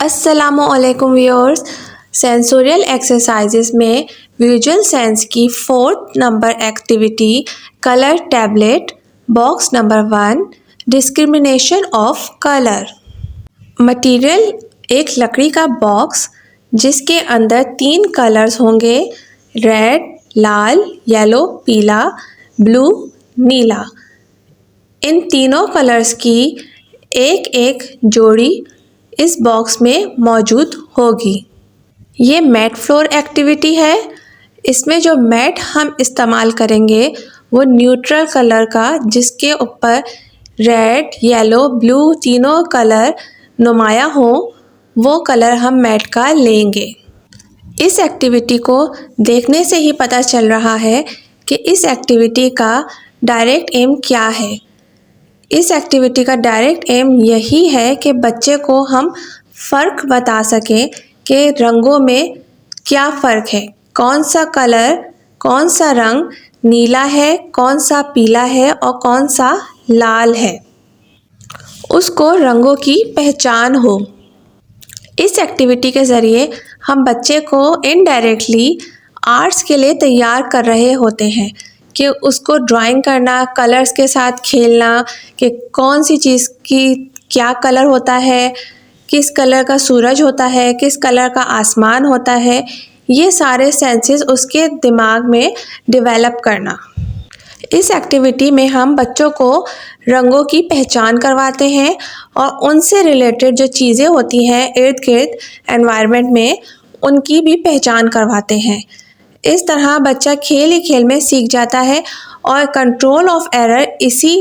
अस्सलामुअलैकुम viewers. Sensorial exercises में visual sense की 4th number activity colour tablet box number 1 discrimination of colour. Material एक लकड़ी का बॉक्स जिसके अंदर 3 कलर्स होंगे, रेड, लाल, येलो, पीला, ब्लू, नीला। इन तीनों कलर्स की एक एक जोड़ी इस बॉक्स में मौजूद होगी। ये मैट फ्लोर एक्टिविटी है। इसमें जो मैट हम इस्तेमाल करेंगे वो न्यूट्रल कलर का, जिसके ऊपर रेड, येलो, ब्लू तीनों कलर नुमाया हो, वो कलर हम मैट का लेंगे। इस एक्टिविटी को देखने से ही पता चल रहा है कि इस एक्टिविटी का डायरेक्ट एम क्या है। इस एक्टिविटी का डायरेक्ट एम यही है कि बच्चे को हम फ़र्क बता सकें कि रंगों में क्या फ़र्क है, कौन सा कलर, कौन सा रंग नीला है, कौन सा पीला है और कौन सा लाल है, उसको रंगों की पहचान हो। इस एक्टिविटी के ज़रिए हम बच्चे को इनडायरेक्टली आर्ट्स के लिए तैयार कर रहे होते हैं कि उसको ड्राइंग करना, कलर्स के साथ खेलना, कि कौन सी चीज़ की क्या कलर होता है, किस कलर का सूरज होता है, किस कलर का आसमान होता है, ये सारे सेंसेस उसके दिमाग में डेवलप करना। इस एक्टिविटी में हम बच्चों को रंगों की पहचान करवाते हैं और उनसे रिलेटेड जो चीज़ें होती हैं इर्द गिर्द एनवायरनमेंट में, उनकी भी पहचान करवाते हैं। इस तरह बच्चा खेल ही खेल में सीख जाता है और कंट्रोल ऑफ एरर इसी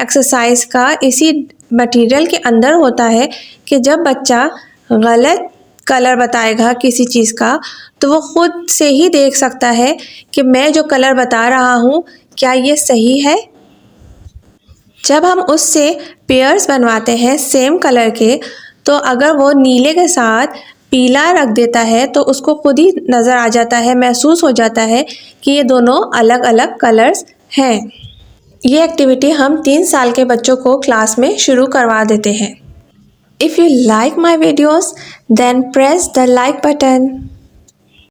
एक्सरसाइज का, इसी मटेरियल के अंदर होता है कि जब बच्चा गलत कलर बताएगा किसी चीज़ का, तो वो खुद से ही देख सकता है कि मैं जो कलर बता रहा हूँ क्या ये सही है। जब हम उससे पेयर्स बनवाते हैं सेम कलर के, तो अगर वो नीले के साथ पीला रख देता है तो उसको खुद ही नज़र आ जाता है, महसूस हो जाता है कि ये दोनों अलग अलग कलर्स हैं। ये एक्टिविटी हम 3 साल के बच्चों को क्लास में शुरू करवा देते हैं। If you like my videos then press the like button.